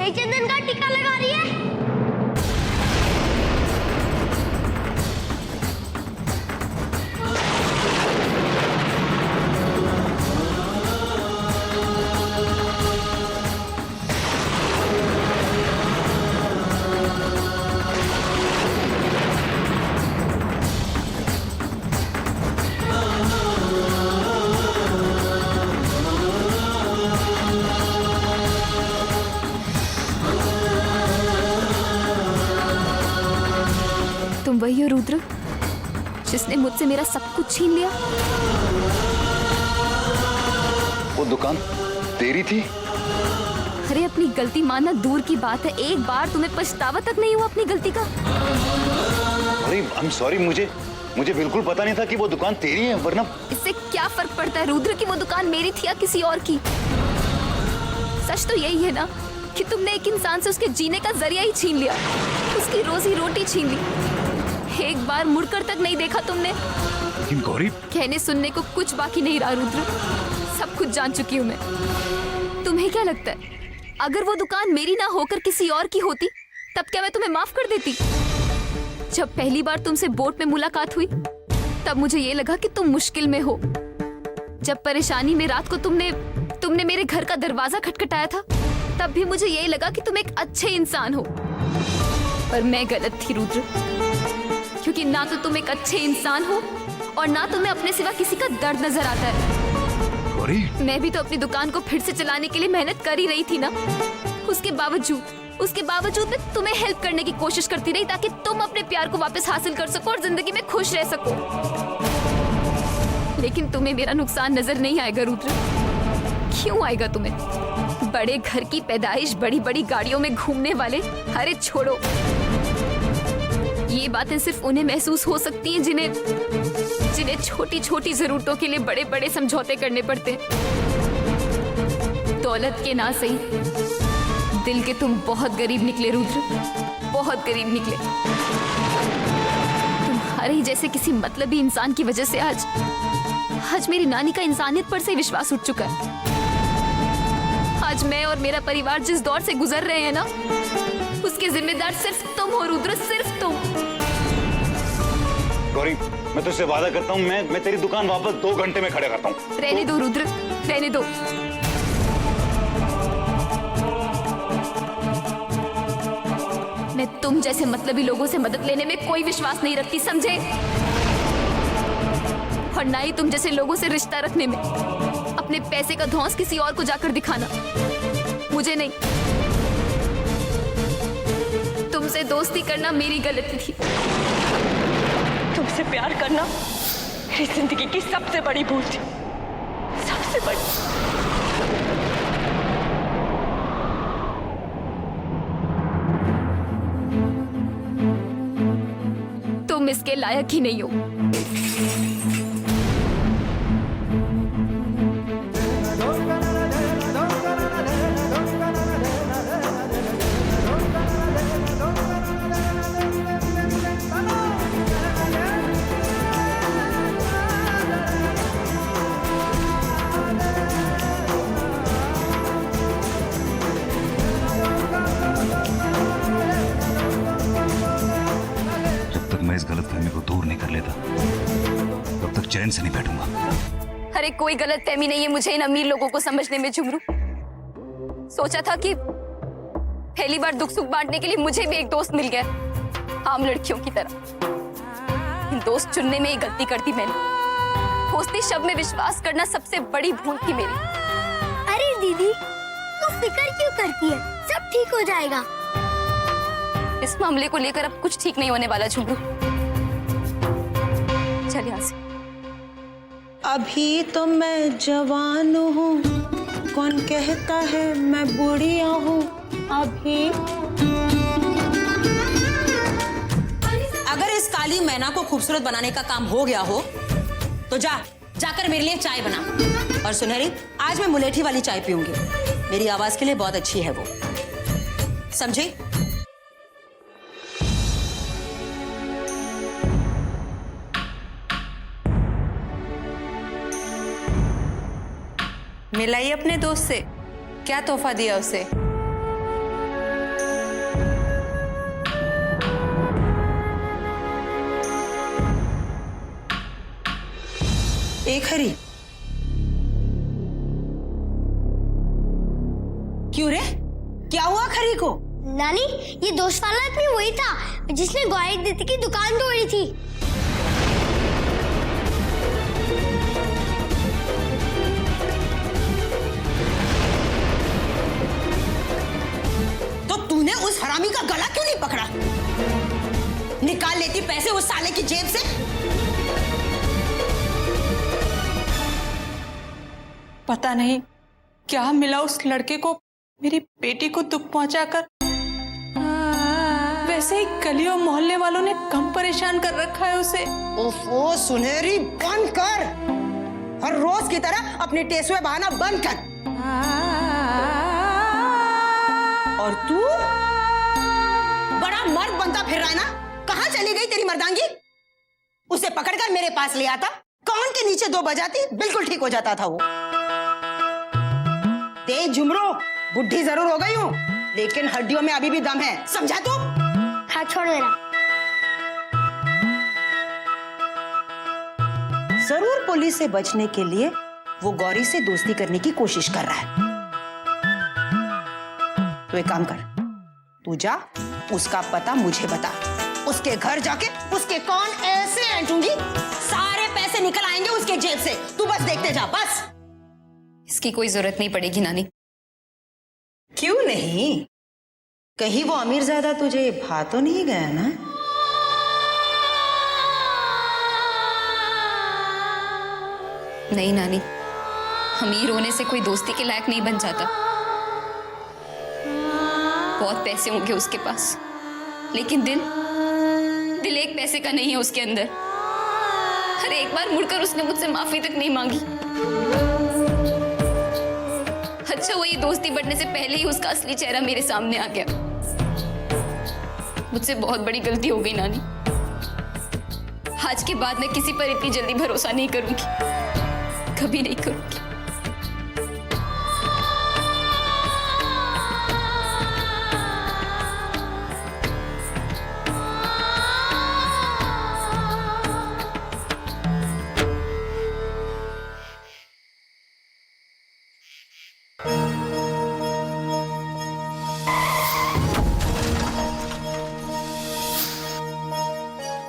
ये चंदन का टीका लगा रही है। तुम वही हो रुद्र जिसने मुझसे मेरा सब कुछ छीन लिया? वो दुकान तेरी थी? अरे अपनी गलती मानना दूर की बात है, एक बार तुम्हें पछतावा तक नहीं हुआ अपनी गलती का? अरे आई एम सॉरी, मुझे बिल्कुल पता नहीं था कि वो दुकान तेरी है, वरना। इससे क्या फर्क पड़ता है रुद्र कि वो दुकान मेरी थी या किसी और की? सच तो यही है ना कि तुमने एक इंसान से उसके जीने का जरिया ही छीन लिया, उसकी रोजी रोटी छीन ली। एक बार मुड़कर तक नहीं देखा तुमने। लेकिन गौरी, कहने सुनने को कुछ बाकी नहीं रहा रुद्र, सब कुछ जान चुकी हूँ मैं। तुम्हें क्या लगता है अगर वो दुकान मेरी ना होकर किसी और की होती तब क्या मैं तुम्हें माफ कर देती? जब पहली बार तुमसे बोट में मुलाकात हुई तब मुझे ये लगा कि तुम मुश्किल में हो। जब परेशानी में रात को तुमने मेरे घर का दरवाजा खटखटाया था तब भी मुझे यही लगा कि तुम एक अच्छे इंसान हो। पर मैं गलत थी रुद्र, क्योंकि ना तो तुम एक अच्छे इंसान हो और ना तुम्हें अपने सिवा किसी का दर्द नजर आता है। गौरी, मैं भी तो अपनी दुकान को फिर से चलाने के लिए मेहनत कर ही रही थी ना। उसके बावजूद मैं तुम्हें हेल्प करने की कोशिश करती रही ताकि तुम अपने प्यार को वापस हासिल कर सको और जिंदगी में खुश रह सको। लेकिन तुम्हें मेरा नुकसान नजर नहीं आएगा रुद्र। क्यों आएगा तुम्हें? बड़े घर की पैदाइश, बड़ी बड़ी गाड़ियों में घूमने वाले, अरे छोड़ो, ये बातें सिर्फ उन्हें महसूस हो सकती हैं जिन्हें छोटी छोटी जरूरतों के लिए बड़े बड़े समझौते करने पड़ते हैं। दौलत के ना सही, दिल के तुम बहुत गरीब निकले रुद्र, बहुत गरीब निकले। तुम्हारे ही जैसे किसी मतलबी इंसान की वजह से आज मेरी नानी का इंसानियत पर से विश्वास उठ चुका है। आज मैं और मेरा परिवार जिस दौर से गुजर रहे हैं ना, उसके जिम्मेदार सिर्फ तुम हो रुद्र, सिर्फ तुम। गौरी, मैं तुझसे वादा करता हूँ, मैं तेरी दुकान वापस 2 घंटे में खड़ा करता हूँ। रहने दो रुद्र, रहने दो। मैं तुम जैसे मतलबी लोगों से मदद लेने में कोई विश्वास नहीं रखती, समझे? और ना ही तुम जैसे लोगों से रिश्ता रखने में। अपने पैसे का धौंस किसी और को जाकर दिखाना, मुझे नहीं। तुमसे दोस्ती करना मेरी गलती थी। तुमसे प्यार करना मेरी जिंदगी की सबसे बड़ी भूल थी, सबसे बड़ी। तुम इसके लायक ही नहीं हो। मैं इस गलतफहमी को दूर नहीं कर लेता तब तक चैन से नहीं बैठूंगा। अरे कोई गलतफहमी नहीं है मुझे इन अमीर लोगों को समझने में झुमरू। सोचा था कि पहली बार दुख सुख बांटने के लिए मुझे भी एक दोस्त मिल गया, आम लड़कियों की तरह। इन दोस्त चुनने में ही गलती कर दी मैंने। दोस्ती शब्द में विश्वास करना सबसे बड़ी भूल थी मेरी। अरे दीदी, तू फिक्र क्यों करती है? सब ठीक हो जाएगा। इस मामले को लेकर अब कुछ ठीक नहीं होने वाला झुमरू। चल यहाँ से। अभी तो मैं जवान हूँ, कौन कहता है मैं बुढ़िया हूँ अभी। अगर इस काली मैना को खूबसूरत बनाने का काम हो गया हो तो जाकर मेरे लिए चाय बना। और सुनहरी, आज मैं मुलेठी वाली चाय पीऊंगी, मेरी आवाज के लिए बहुत अच्छी है वो, समझी? मिलाई अपने दोस्त से, क्या तोहफा दिया उसे? एक हरी। क्यों रे, क्या हुआ खरी को? नानी, ये दोस्त वाला आदमी वही था जिसने गौरी दीदी की दुकान तोड़ी थी। तो तूने उस हरामी का गला क्यों नहीं पकड़ा? निकाल लेती पैसे उस साले की जेब से। पता नहीं क्या मिला उस लड़के को, मेरी बेटी को दुख पहुंचाकर। वैसे ही गली और मोहल्ले वालों ने कम परेशान कर रखा है उसे। ओफो सुनहरी, बंद कर। हर रोज की तरह अपने टेसुए बहाना बंद कर। और तू बड़ा मर्द बनता फिर रहा है ना? कहाँ चली गई तेरी मर्दांगी? उसे पकड़कर मेरे पास ले आता, कान के नीचे 2 बजाती, बिल्कुल ठीक हो जाता था वो। तेज झुमरो, बुढ़ी जरूर हो गई हूँ, लेकिन हड्डियों में अभी भी दम है, समझा तू? हाथ छोड़ मेरा। जरूर पुलिस से बचने के लिए वो गौरी से दोस्ती करने की कोशिश कर रहा है। तो एक काम कर, तू जा, उसका पता मुझे बता। उसके घर जाके उसके कान ऐसे ऐंठूंगी, सारे पैसे निकल आएंगे उसके जेब से। तू बस देखते जा, बस। इसकी कोई जरूरत नहीं पड़ेगी नानी। क्यों नहीं? कहीं वो अमीरजादा तुझे भा तो नहीं गया ना? नहीं नानी, अमीर होने से कोई दोस्ती के लायक नहीं बन जाता। बहुत पैसे होंगे उसके पास, लेकिन दिल एक पैसे का नहीं है उसके अंदर। अरे एक बार मुड़कर उसने मुझसे माफी तक नहीं मांगी। अच्छा वो ये दोस्ती बढ़ने से पहले ही उसका असली चेहरा मेरे सामने आ गया। मुझसे बहुत बड़ी गलती हो गई नानी। आज के बाद मैं किसी पर इतनी जल्दी भरोसा नहीं करूंगी, कभी नहीं करूंगी।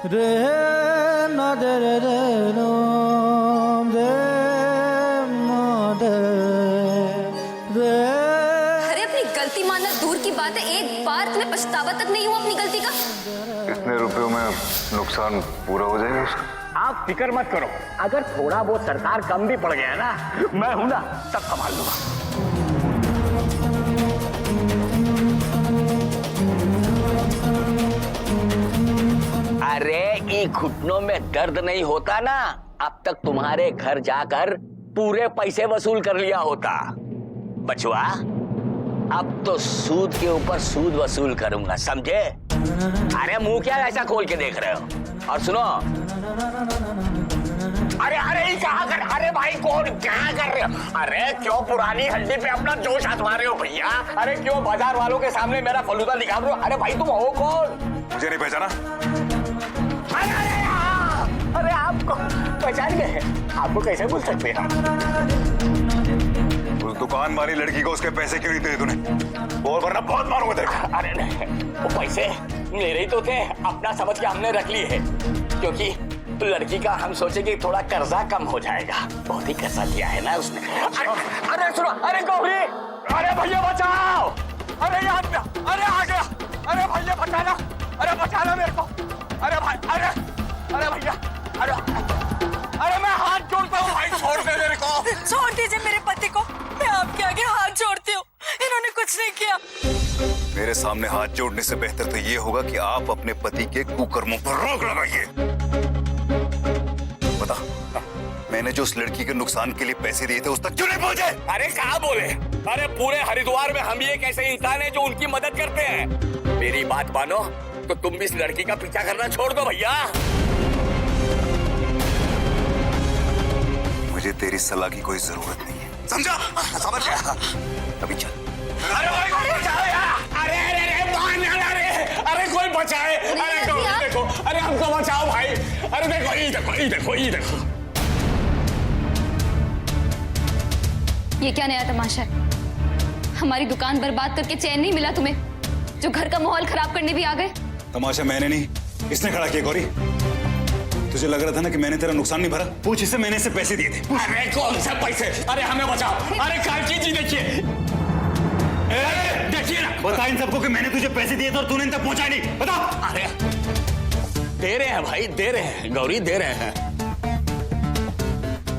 रे ना दे रे रे नो रे ना दे रे। अरे अपनी गलती मानना दूर की बात है, एक बार तुम्हें पछतावा तक नहीं हुआ अपनी गलती का? कितने रुपयों में नुकसान पूरा हो जाएगा उसका? आप फिक्र मत करो, अगर थोड़ा बहुत सरकार कम भी पड़ गया ना, मैं हूं ना, सब संभाल लूंगा। अरे ये घुटनों में दर्द नहीं होता ना, अब तक तुम्हारे घर जाकर पूरे पैसे वसूल कर लिया होता। बचवा, अब तो सूद के ऊपर सूद वसूल करूंगा, समझे? अरे मुंह क्या ऐसा खोल के देख रहे हो? और सुनो, अरे अरे क्या कर, अरे भाई कौन, क्या कर रहे हो? अरे क्यों पुरानी हड्डी पे अपना जोश आजमा रहे हो भैया? अरे क्यों बाजार वालों के सामने मेरा फलूदा निकाल रहे हो? अरे भाई तुम हो कौन? मुझे नहीं पहचाना? अरे आपको पहचान गए? आपको कैसे भूल सकते हैं? उस दुकान वाली लड़की को उसके पैसे क्यों नहीं दिए तूने? और वरना बहुत मारूंगा तेरे को। अरे नहीं, वो पैसे मेरे ही तो थे, अपना समझ के हमने रख लिए हैं, क्योंकि लड़की का हम सोचे कि थोड़ा कर्जा कम हो जाएगा। बहुत ही कर्जा लिया है ना उसने। अरे सुनो, अरे गौरी, अरे भैया बचाओ, अरे यार, अरे आ गया, अरे भैया बचाना, अरे बचाना मेरे को, अरे भाई, अरे भैया, अरे मैं हाथ जोड़ता हूँ भाई, छोड़ दे मेरे को। छोड़ दीजिए मेरे पति को, मैं आपके आगे हाथ जोड़ती हूँ, इन्होंने कुछ नहीं किया। मेरे सामने हाथ जोड़ने से बेहतर तो ये होगा कि आप अपने पति के कुकर्मों पर रोक लगाइए। बता, मैंने जो उस लड़की के नुकसान के लिए पैसे दिए थे उस तक क्यों नहीं पहुंचे? अरे कहाँ बोले? अरे पूरे हरिद्वार में हम ही एक ऐसे इंसान हैं जो उनकी मदद करते हैं। मेरी बात मानो तो तुम भी इस लड़की का पीछा करना छोड़ दो भैया। मुझे तेरी सलाह की कोई जरूरत नहीं है, समझा? समझ गया? अभी चल। अरे भाई कोई बचाओ यार! अरे अरे अरे बाहर निकल, अरे कोई बचाए! अरे देखो, अरे हमको बचाओ भाई! अरे देखो, ये देखो, ये देखो, ये देखो। ये क्या नया तमाशा है? हमारी दुकान बर्बाद करके चैन नहीं मिला तुम्हें, जो घर का माहौल खराब करने भी आ गए? तमाशा मैंने नहीं, इसने खड़ा किया गौरी। तुझे लग रहा था ना कि मैंने तेरा नुकसान नहीं भरा? पूछ इससे, मैंने इसे पैसे दिए थे। अरे कौन से पैसे? अरे हमें बचाओ। अरे कालकी जी देखिए, देखिए ना। बता इन सबको कि मैंने तुझे पैसे दिए थे और तूने इन तक पहुंचाए नहीं। बता। अरे दे रहे हैं भाई, दे रहे हैं गौरी, दे रहे हैं।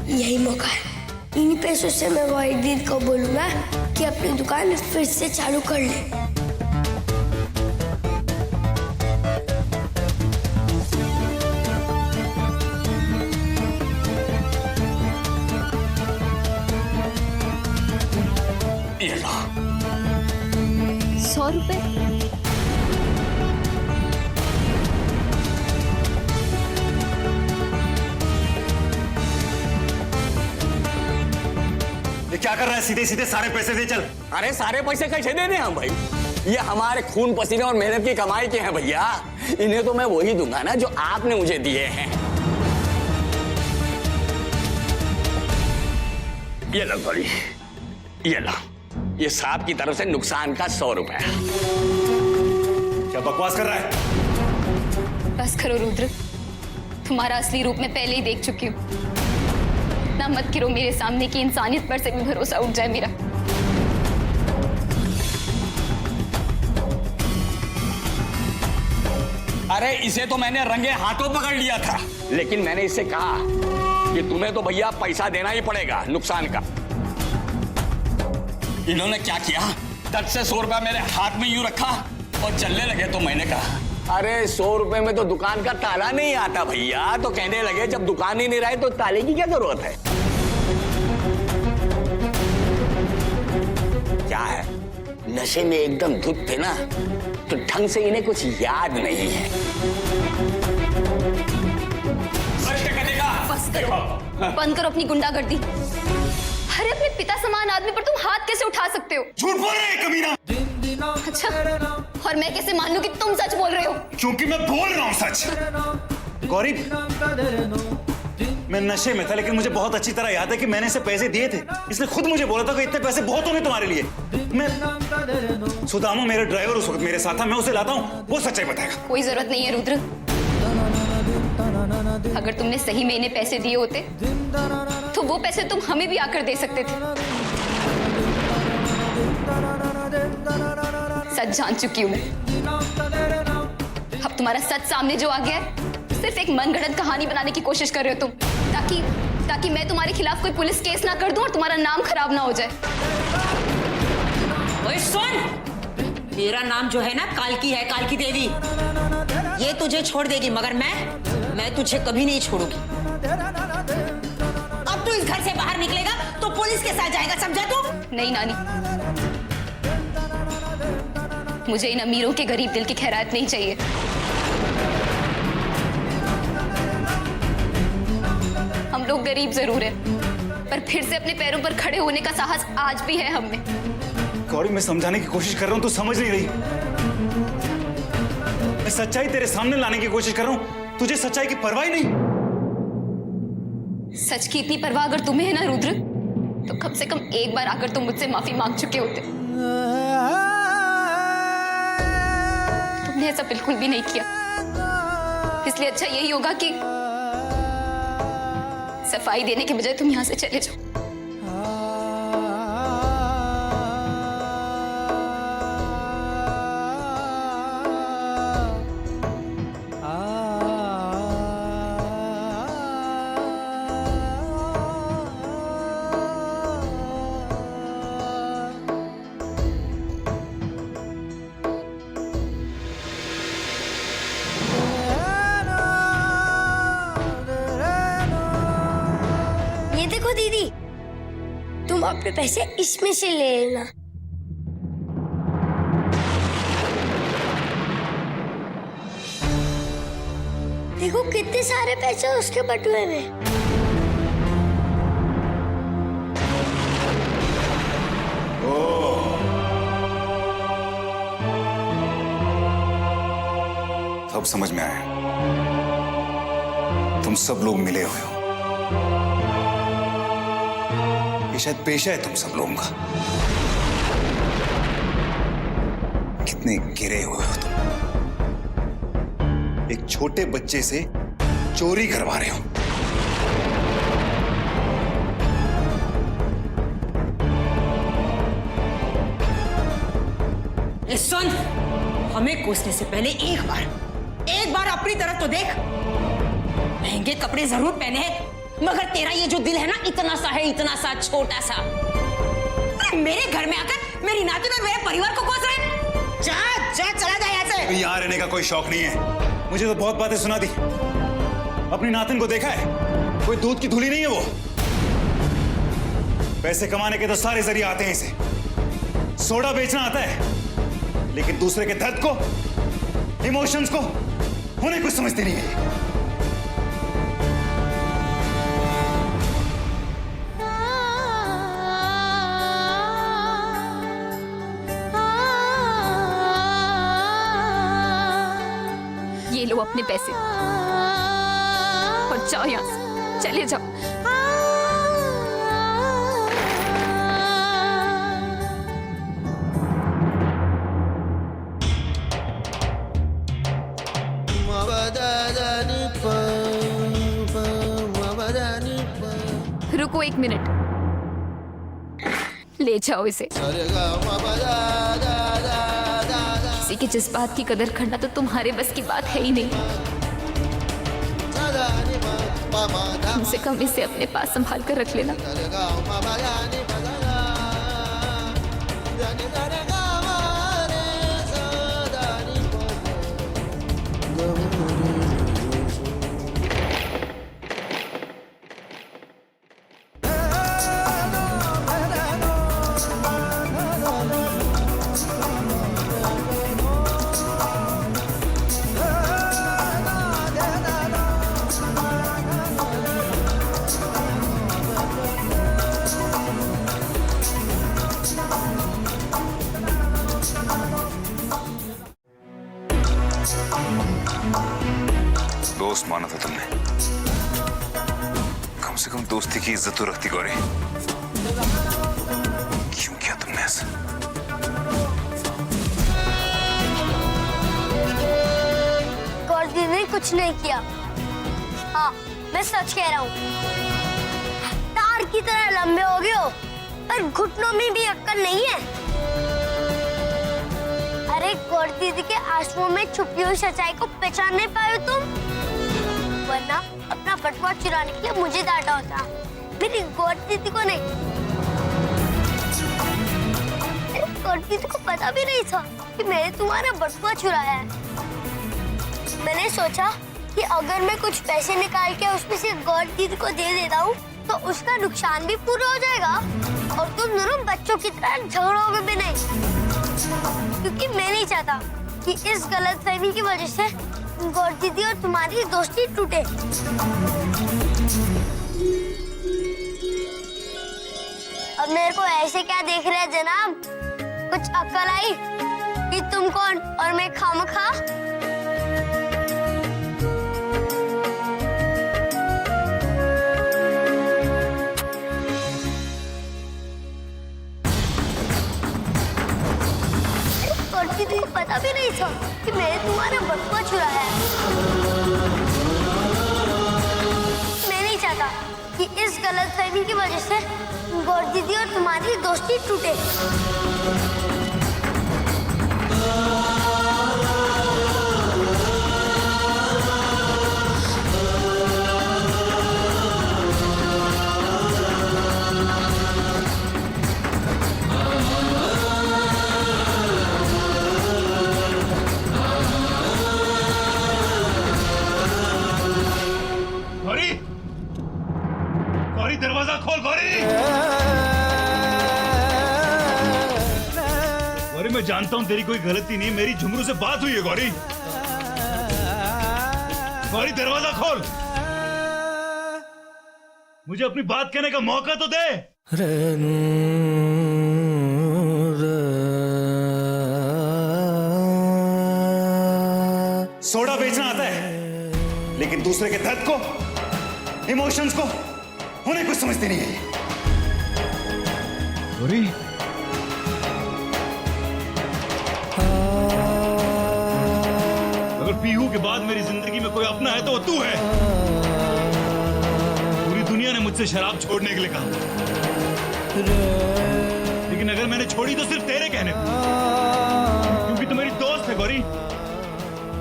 यही मौका है, इन्हीं पैसों से मैं वाहिद दीदी को बोलूंगा कि अपनी दुकान फिर से चालू कर ले। ये लो। 100 रुपए? ये क्या कर रहा है? सीधे सीधे सारे पैसे दे चल। अरे सारे पैसे कैसे दे दें हम भाई? ये हमारे खून पसीने और मेहनत की कमाई के हैं भैया। इन्हें तो मैं वही दूंगा ना जो आपने मुझे दिए हैं। ये लो गौरी, ये लो। ये साहब की तरफ से नुकसान का 100 रुपए। क्या बकवास कर रहा है? बस करो रुद्र, तुम्हारा असली रूप मैं पहले ही देख चुकी हूँ। इतना मत करो मेरे सामने कि इंसानियत पर से भी भरोसा उठ जाए मेरा। अरे इसे तो मैंने रंगे हाथों पकड़ लिया था, लेकिन मैंने इससे कहा कि तुम्हें तो भैया पैसा देना ही पड़ेगा नुकसान का। इन्होंने क्या किया? 10 से 100 रुपया मेरे हाथ में यूं रखा और चलने लगे। तो मैंने कहा अरे 100 रुपए में तो दुकान का ताला नहीं आता भैया। तो कहने लगे जब दुकान ही नहीं रहे तो ताले की क्या जरूरत है? क्या है, नशे में एकदम धुत थे ना, तो ढंग से इन्हें कुछ याद नहीं है। बस करो, बंद करो अपनी गुंडागर्दी। अरे अपने पिता समान आदमी पर तुम हाथ कैसे उठा सकते हो? झूठ बोल रहे हैं कमीना। अच्छा, और मैं कैसे मान लूं कि तुम सच बोल रहे हो? क्योंकि मैं बोल रहा हूँ सच। गौरी, मैं नशे में था, लेकिन मुझे बहुत अच्छी तरह याद है कि मैंने इसे पैसे दिए थे। इसने खुद मुझे बोला था कि इतने पैसे बहुत होंगे तुम्हारे लिए। मैं सुदामा, मेरा ड्राइवर उस वक्त मेरे साथ था, मैं उसे लाता हूँ, वो सच्चाई बताएगा। कोई जरूरत नहीं है रुद्र। अगर तुमने सही में इन्हें पैसे दिए होते तो वो पैसे तुम हमें भी आकर दे सकते थे। सच जान चुकी हूं मैं। अब तुम्हारा सच सामने जो आ गया है, सिर्फ एक मनगढ़ंत कहानी बनाने की कोशिश कर रहे हो तुम, ताकि मैं तुम्हारे खिलाफ कोई पुलिस केस ना कर दूं और तुम्हारा नाम खराब ना हो जाए। ओए सुन, मेरा नाम जो है ना कालकी है, कालकी देवी। ये तुझे छोड़ देगी, मगर मैं तुझे कभी नहीं छोड़ूंगी। अब तू इस घर से बाहर निकलेगा तो पुलिस के साथ जाएगा, समझा तू? नहीं नानी, मुझे इन अमीरों के गरीब दिल की खैरात नहीं चाहिए। हम लोग गरीब जरूर हैं, पर फिर से अपने पैरों पर खड़े होने का साहस आज भी है हम में। गौरी, मैं समझाने की कोशिश कर रहा हूँ, तू समझ नहीं रही। मैं सच्चाई तेरे सामने लाने की कोशिश कर रहा हूँ, तुझे सच्चाई की परवाह ही नहीं। सच की इतनी परवाह अगर तुम्हें है ना रुद्र, तो कम से कम एक बार आकर तुम मुझसे माफी मांग चुके होते। तुमने ऐसा बिल्कुल भी नहीं किया, इसलिए अच्छा यही होगा कि सफाई देने के बजाय तुम यहां से चले जाओ। ये देखो दीदी, तुम अपने पैसे इसमें से ले लेना। देखो कितने सारे पैसे हैं उसके बटुए में। अब समझ में आया, तुम सब लोग मिले हुए हो। ये शायद पेशा है तुम सब लोगों का। कितने गिरे हुए हो तुम। एक छोटे बच्चे से चोरी करवा रहे हो। सुन, हमें कोसने से पहले एक बार अपनी तरफ तो देख। महंगे कपड़े जरूर पहने हैं, मगर तेरा ये जो दिल है ना, इतना सा है, इतना सा छोटा सा। मेरे घर में आकर मेरी नातिन और मेरे परिवार को कोस रहे। जा जा, चला जा यहाँ से। यहाँ रहने का कोई शौक नहीं है। मुझे तो बहुत बातें सुना दी। अपनी नातिन को देखा है? कोई दूध की धूली नहीं है वो। पैसे कमाने के तो सारे जरिए आते हैं इसे। सोडा बेचना आता है, लेकिन दूसरे के दर्द को, इमोशंस को उन्हें कुछ समझती नहीं है। ये लो अपने पैसे और जाओ यहाँ से, चले जाओ। रुको 1 मिनट, ले जाओ इसे। किसी के जज्बात की कदर करना तो तुम्हारे बस की बात है ही नहीं। कम से कम इसे अपने पास संभाल कर रख लेना। दोस्त माना था तुमने, कम से कम दोस्ती की इज्जत तो रखती गौरी। क्यों किया तुमने ऐसा? गौरी दीदी ने कुछ नहीं किया। हाँ, मैं सच कह रहा हूँ। तार की तरह लंबे हो गए हो, पर घुटनों में भी अक्कल नहीं है। अरे गौरी दीदी के आंसुओं में छुपी हुई सच्चाई को पहचान नहीं पाए हो तुम। वरना अपना बटुआ चुराने के लिए मुझे डांटा होता, मेरी गौरी दीदी को नहीं। गौरी दीदी को पता भी नहीं था कि मैंने तुम्हारा बटुआ चुराया है। मैंने सोचा कि अगर मैं कुछ पैसे निकाल के उसमें से गौरी दीदी को दे देता हूँ तो उसका नुकसान भी पूरा हो जाएगा और तुम दोनों बच्चों की तरह झगड़ोगे भी नहीं। क्योंकि मैं नहीं चाहता कि इस गलतफहमी की वजह से गौरी दीदी और तुम्हारी दोस्ती टूटे। अब मेरे को ऐसे क्या देख रहे हैं जनाब? कुछ अक्ल आई कि तुम कौन और मैं खामखा? दीदी को पता भी नहीं था कि मैंने तुम्हारा बटुआ चुराया है। मैं नहीं चाहता कि इस गलतफहमी की वजह से गौरी दीदी और तुम्हारी दोस्ती टूटे। गौरी, दरवाजा खोल गौरी। गौरी, मैं जानता हूं तेरी कोई गलती नहीं, मेरी झुमरू से बात हुई है गौरी। गौरी, दरवाजा खोल, मुझे अपनी बात कहने का मौका तो दे। सोडा बेचना आता है, लेकिन दूसरे के दर्द को, इमोशंस को उन्हें कुछ समझती नहीं है। गौरी, अगर पीहू के बाद मेरी जिंदगी में कोई अपना है तो वो तू है। पूरी दुनिया ने मुझसे शराब छोड़ने के लिए कहा, लेकिन अगर मैंने छोड़ी तो सिर्फ तेरे कहने पर, क्योंकि तू मेरी दोस्त है। गौरी,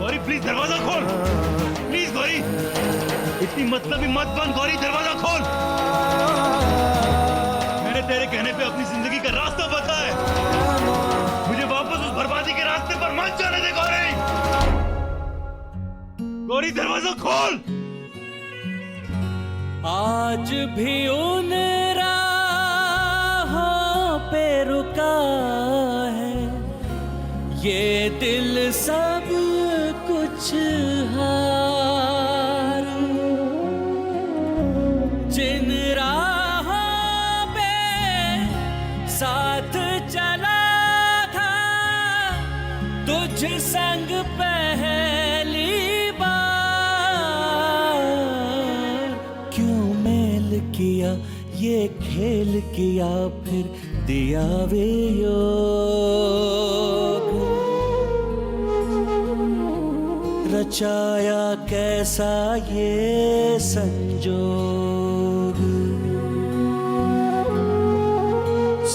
गौरी प्लीज दरवाजा खोल, प्लीज गौरी, इतनी मतलबी मत बन गौरी, दरवाजा खोल। मैंने तेरे कहने पे अपनी जिंदगी का रास्ता बदला है, मुझे वापस उस बर्बादी के रास्ते पर मत जाने दे गौरी। गौरी दरवाजा खोल। आज भी उन राहों पे रुका है ये दिल सब कुछ हार, जिन राहों पे साथ चला था तुझ संग पहली बार, क्यों मेल किया ये खेल किया फिर दिया वे योग, रचाया कैसा ये संजोग,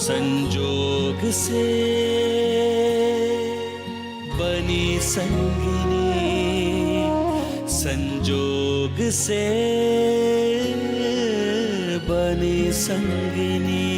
संजोग से बनी संगिनी, संजोग से बनी संगिनी।